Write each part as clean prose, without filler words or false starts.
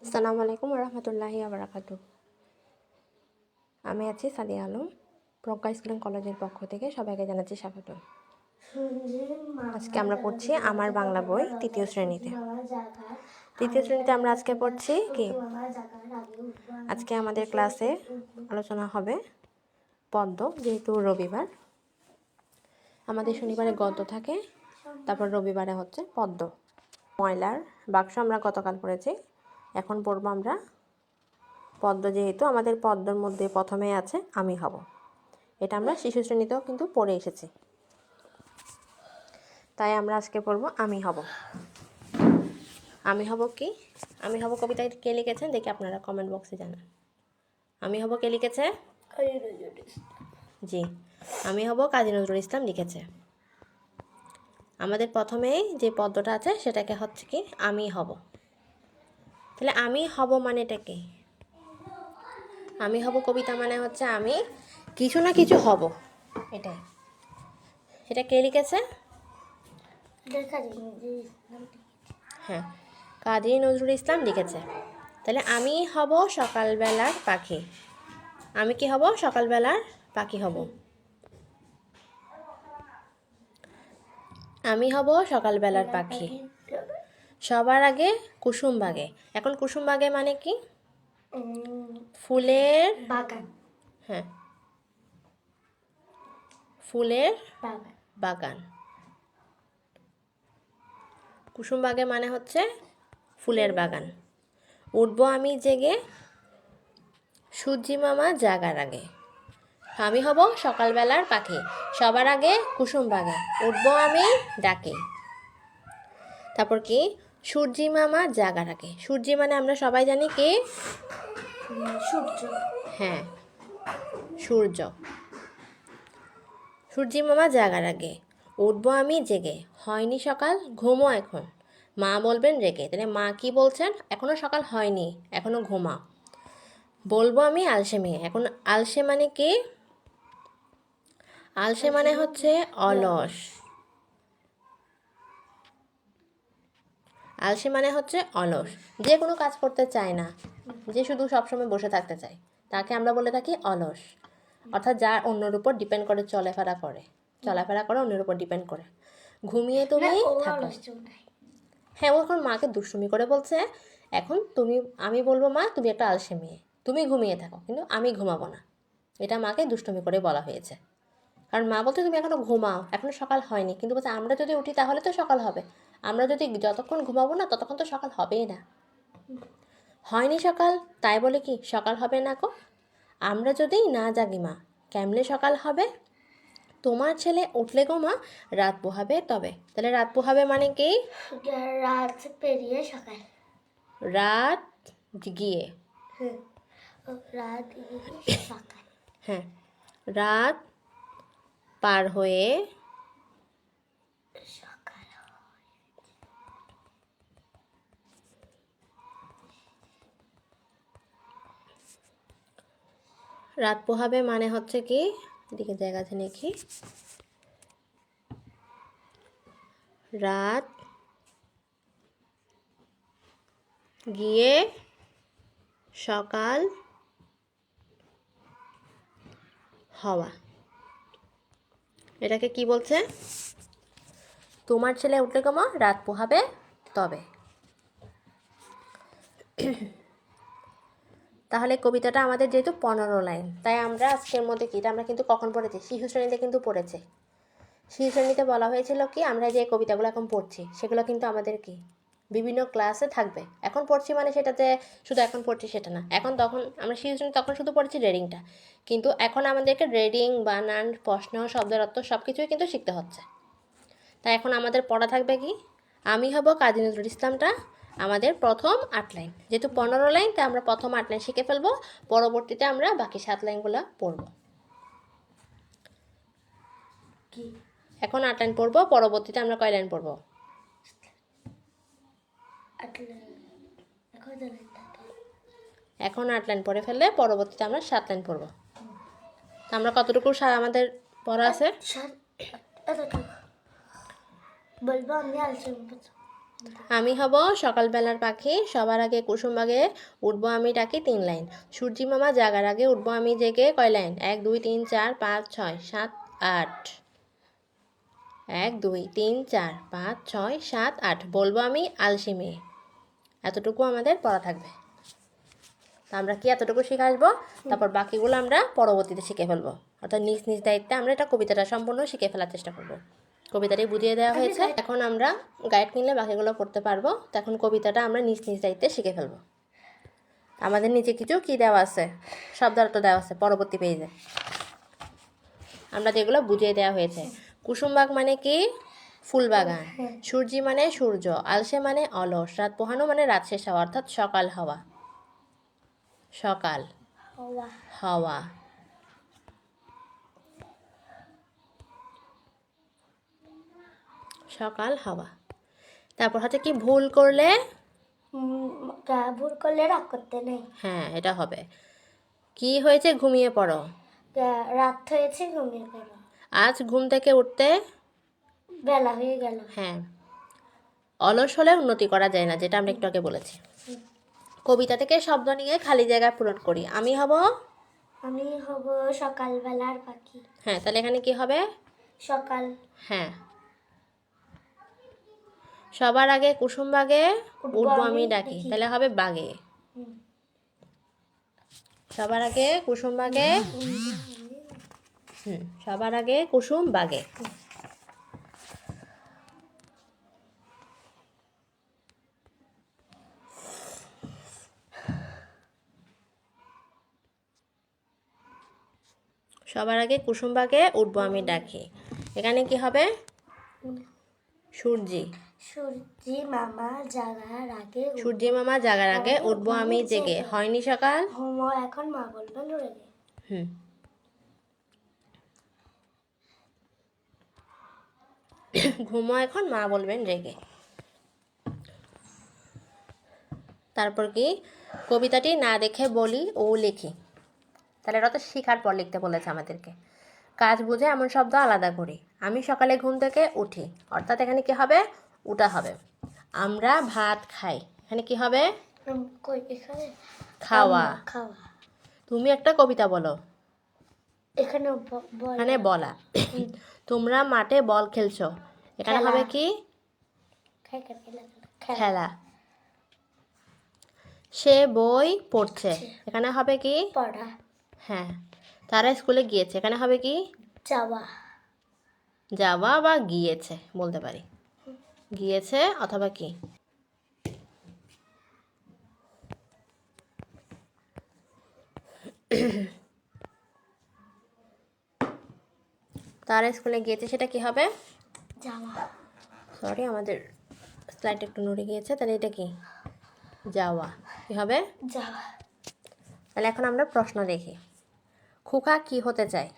আসসালামু আলাইকুম রহমতুল্লাহি আবরাকাতু। আমি আছি সাদিয়া আলম। প্রজ্ঞা স্কুল অ্যান্ড কলেজের পক্ষ থেকে সবাইকে জানাচ্ছি স্বাগত। আজকে আমরা পড়ছি আমার বাংলা বই তৃতীয় শ্রেণীতে। আমরা আজকে পড়ছি কি, আজকে আমাদের ক্লাসে আলোচনা হবে পদ্য। যেহেতু রবিবার, আমাদের শনিবারে গদ্য থাকে, তারপর রবিবারে হচ্ছে পদ্য। ময়লার বাক্স আমরা গতকাল পড়েছি, এখন পড়ব আমরা পদ্য। যেহেতু আমাদের পদ্যর মধ্যে প্রথমে আছে আমি হব, এটা আমরা শিশু শ্রেণীতেও কিন্তু পড়ে এসেছি, তাই আমরা আজকে পড়ব আমি হব। আমি হব কি, আমি হব কবিতা কে লিখেছেন দেখি আপনারা কমেন্ট বক্সে জানান। আমি হব কে লিখেছে? জি, আমি হব কাজী নজরুল ইসলাম লিখেছে। আমাদের প্রথমেই যে পদ্যটা আছে সেটাকে হচ্ছে কি আমি হব। তাহলে আমি হব মানে এটা কি? আমি হব কবিতা মানে হচ্ছে আমি কিছু না কিছু হব, এটাই। সেটা কে লিখেছে? হ্যাঁ, কাজী নজরুল ইসলাম লিখেছে। তাহলে আমি হব সকালবেলার পাখি। আমি কি হব? সকালবেলার পাখি হব। আমি হব সকালবেলার পাখি। সবার আগে কুসুম বাগে। এখন কুসুম বাগে মানে কি? ফুলের বাগান। হ্যাঁ, ফুলের বাগান। কুসুম বাগে মানে হচ্ছে ফুলের বাগান। উঠবো আমি জেগে সূর্যি মামা জাগার আগে। আমি হব সকালবেলার পাখি, সবার আগে কুসুম বাগে, উঠবো আমি ডাকে। তারপর কি? সূর্যি মামা জাগার আগে। সূর্যি মানে আমরা সবাই জানি কি? সূর্য। হ্যাঁ, সূর্য। সূর্যি মামা জাগার আগে উঠবো আমি জেগে, হয়নি সকাল ঘুমো এখন, মা বলবেন রেগে। তাহলে মা কি বলছেন? এখনো সকাল হয়নি, এখনো ঘুমা। বলবো আমি আলসে মেয়ে। এখন আলসে মানে কি? আলসে মানে হচ্ছে অলস। আলসে মানে হচ্ছে অলস, যে কোনো কাজ করতে চায় না, যে শুধু সবসময় বসে থাকতে চায়, তাকে আমরা বলে থাকি অলস। অর্থাৎ যার অন্যের উপর ডিপেন্ড করে চলাফেরা করে অন্যের উপর ডিপেন্ড করে। ঘুমিয়ে তুমি থাকো। হ্যাঁ, ও এখন মাকে দুষ্টুমি করে বলছে, এখন তুমি, আমি বলবো মা তুমি একটা আলসে মেয়ে, তুমি ঘুমিয়ে থাকো, কিন্তু আমি ঘুমাবো না। এটা মাকে দুষ্টুমি করে বলা হয়েছে। কারণ মা বলতে তুমি এখনো ঘুমাও, এখনো সকাল হয়নি, কিন্তু বলছে আমরা যদি উঠি তাহলে তো সকাল হবে, আমরা যদি যতক্ষণ ঘুমাবো না ততক্ষণ তো সকাল হবেই না। হয়নি সকাল, তাই বলে কি সকাল হবে না গো? আমরা যদি না জাগি মা, কেমনে সকাল হবে? তোমার ছেলে উঠলে গো মা, রাত পোহাবে তবে। তাহলে রাত পোহাবে মানে কি? রাত পেরিয়ে সকাল। রাত গিয়ে, রাত সকাল। হ্যাঁ, রাত পার হয়ে সকাল। রাত পোহাবে মানে হচ্ছে কি, এদিকে জায়গা আছে নাকি, রাত গিয়ে সকাল হওয়া। এটাকে কি বলছে? তোমার ছেলে উঠলে গো মা, রাত পোহাবে তবে। তাহলে কবিতাটা আমাদের যেহেতু 15 লাইন, তাই আমরা আজকের মধ্যে কি, এটা আমরা কিন্তু কখন পড়েছি? শিশু শ্রেণীতে কিন্তু পড়েছে। শিশু শ্রেণীতে বলা হয়েছিল কি, আমরা যে কবিতাগুলো এখন পড়ছি সেগুলো কিন্তু আমাদের কি বিভিন্ন ক্লাসে থাকবে। এখন পড়ছি মানে সেটাতে শুধু এখন পড়ছি সেটা না, এখন তখন আমরা শিশু শ্রেণী তখন শুধু পড়েছি রিডিংটা, কিন্তু এখন আমাদেরকে রিডিং, বানান, প্রশ্ন, শব্দের অর্থ সব কিছুই কিন্তু শিখতে হচ্ছে। তাই এখন আমাদের পড়া থাকবে কি, আমি হব কাজী নজরুল ইসলামটা আমাদের প্রথম 8 লাইন। যেহেতু 15 লাইন, তাই আমরা প্রথম 8 লাইন শিখে ফেলবো, পরবর্তীতে আমরা বাকি 7 লাইনগুলো পড়ব। এখন 8 লাইন পড়বো, পরবর্তীতে আমরা কয় লাইন পড়বো? এখন 8 লাইন পড়ে ফেললে পরবর্তীতে আমরা 7 লাইন পড়বো। তা আমরা কতটুকু আমাদের পড়া আছে? বলবো আমি আলসে। আমি হব সকালবেলার পাখি, সবার আগে কুসুম বাগে উঠবো আমি ডাকি 3 লাইন। সূর্যি মামা জাগার আগে উঠবো আমি জেগে কয় লাইন? 1 2 3 4 5 6 7 8। 1 2 3 4 5 6 7 8 বলবো আমি আলসি মেয়ে। এতটুকু আমাদের পড়া থাকবে। তা আমরা কি এতটুকু শিখে আসবো, তারপর বাকিগুলো আমরা পরবর্তীতে শিখে ফেলবো। অর্থাৎ নিজ নিজ দায়িত্বে আমরা এটা কবিতাটা সম্পূর্ণ শিখে ফেলার চেষ্টা করবো। কবিতাটি বুঝিয়ে দেওয়া হয়েছে, এখন আমরা গাইড কিনলে বাকিগুলো করতে পারবো। তো এখন কবিতাটা আমরা নিজ নিজ দায়িত্বে শিখে ফেলবো। আমাদের নিচে কিছু কি দেওয়া আছে, শব্দার্থ দেওয়া আছে পরবর্তী পেজে, আমরা যেগুলো বুঝিয়ে দেওয়া হয়েছে। কুসুমবাগ মানে কি? ফুলবাগান। সূর্যি মানে সূর্য, আলসে মানে অলস, রাত পোহানো মানে রাত শেষ হওয়া অর্থাৎ সকাল হওয়া। সকাল হওয়া হওয়া। সকাল হওয়া। তারপর হচ্ছে কি ভুল করলে? ভুল করলে রাগ করতে নেই। হ্যাঁ, এটা হবে। কি হয়েছে? ঘুমিয়ে পড়ো। রাত হয়েছে, ঘুমিয়ে পড়ো। আজ ঘুম থেকে উঠতে বেলা হয়ে গেল। হ্যাঁ, অলস হলে উন্নতি করা যায় না, যেটা আমরা একটু আগে বলেছি। কবিতা থেকে শব্দ নিয়ে খালি জায়গা পূরণ করি। আমি হব সকালবেলার পাখি। হ্যাঁ, তাহলে এখানে কি হবে? সকাল। হ্যাঁ, সবার আগে কুসুম বাগে উঠবো আমি ডাকি, তাহলে হবে বাগে। সবার আগে কুসুম বাগে, সবার আগে কুসুম বাগে। সবার আগে কুসুম বাগে উঠবো আমি ডাকি, এখানে কি হবে? সূর্যি। সূর্যি মামা জাগার আগে সূর্যি মামা জাগার আগে উঠবো আমি জেগে, হয়নি সকাল? এখন মা বলবেন রেগে। ঘুমো এখন মা বলবেন রেগে। তারপর কি? কবিতাটি না দেখে বলি ও লিখি। তাহলে এটা তো শেখার পর লিখতে বলেছে আমাদেরকে। কাজ বুঝে এমন শব্দ আলাদা করি। আমি সকালে ঘুম থেকে উঠি, অর্থাৎ এখানে কি হবে? উঠা হবে। আমরা ভাত খাই, এখানে কি হবে? খাওয়া। খাওয়া। তুমি একটা কবিতা বলো, এখানে এখানে বলা। তোমরা মাঠে বল খেলছো, এখানে হবে কি? খেলা। সে বই পড়ছে, এখানে হবে কি? পড়া। হ্যাঁ, তারা স্কুলে গিয়েছে, এখানে হবে কি? যাওয়া। যাওয়া বা গিয়েছে বলতে পারি, গিয়েছে অথবা কি। তারা স্কুলে গিয়েছে, সেটা কি হবে? যাওয়া। সরি, আমাদের স্লাইড একটু নড়ে গিয়েছে, তাহলে এটা কি? যাওয়া। কি হবে? যাওয়া। তাহলে এখন আমরা প্রশ্ন দেখি। খোকা কি হতে চায়?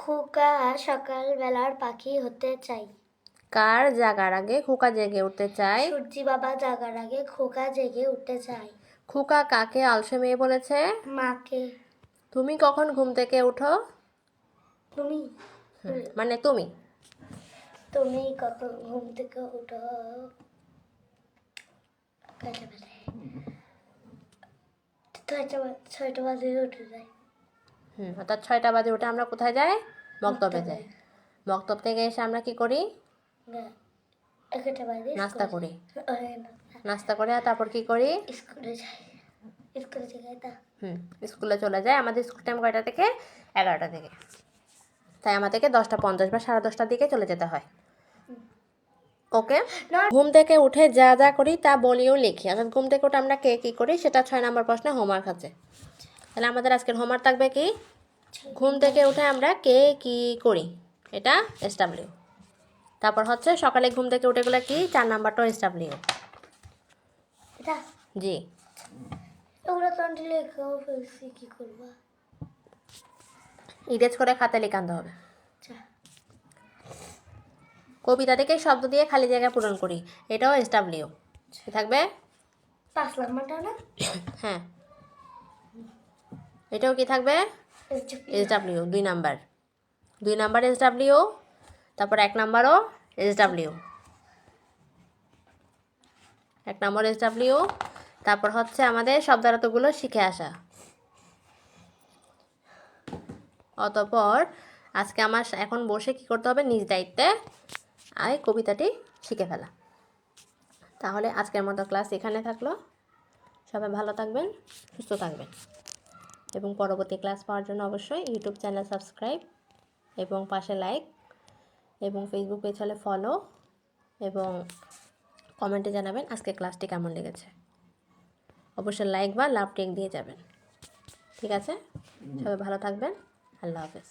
খোকা সকালবেলার পাখি হতে চাই। কার জাগার আগে খোকা জেগে উঠতে চায়? সূর্যি বাবা জাগার আগে খোকা জেগে উঠতে চায়। খোকা কাকে আলসে মেয়ে বলেছে? মাকে। তুমি কখন ঘুম থেকে উঠো? তুমি। মানে তুমি। তুমি কখন ঘুম থেকে উঠো? ছয়টা বাজে উঠে যাই। অর্থাৎ 6টা বাজে উঠে আমরা কোথায় যাই? মক্তবে যাই। মক্তব থেকে এসে আমরা কি করি? নাস্তা করি। নাস্তা করে তারপর কি করি? স্কুলে যাই। স্কুলে চলে যায়। আমাদের স্কুল টাইম কয়টা থেকে? 11টা থেকে। তাই আমাদেরকে 10:50 বা 10:30টার দিকে চলে যেতে হয়। ওকে। ঘুম থেকে উঠে যা যা করি তা বলিও লিখি। অর্থাৎ ঘুম থেকে উঠে আমরা কে কী করি সেটা 6 নম্বর প্রশ্নে হোমওয়ার্ক আছে। তাহলে আমাদের আজকের হোমওয়ার্ক থাকবে কি? ঘুম থেকে উঠে আমরা কে কী করি, এটা SW। তারপর হচ্ছে সকালে ঘুম থেকে উঠে গেলে কি? 4 নাম্বারটা SW। জি। ইরেজ করে খাতায় লিখে আনতে হবে। কবিতা থেকে শব্দ দিয়ে খালি জায়গা পূরণ করি, এটাও SW। কি থাকবে? 5 নাম্বারটা না? হ্যাঁ, এটাও কি থাকবে? SW। 2 নাম্বার। 2 number SW। তারপর 1 নাম্বারও SW। 1 নম্বর SW, তারপর হচ্ছে আমাদের শব্দার্থগুলো শিখে আসা। অতঃপর আজকে আমার এখন বসে কি করতে হবে, নিজ দায়িত্বে কবিতাটি শিখে ফেলা। তাহলে আজকের মতো ক্লাস এখানে থাকলো। সবাই ভালো থাকবেন, সুস্থ থাকবেন, এবং পরবর্তী ক্লাস পাওয়ার জন্য অবশ্যই ইউটিউব চ্যানেল সাবস্ক্রাইব এবং পাশে লাইক, এবং ফেসবুক পেজ হলে ফলো, এবং কমেন্টে জানাবেন আজকে ক্লাসটি কেমন লেগেছে। অবশ্যই লাইক বা লাভ টেক দিয়ে যাবেন। ঠিক আছে, সবাই ভালো থাকবেন। আল্লাহ হাফেজ।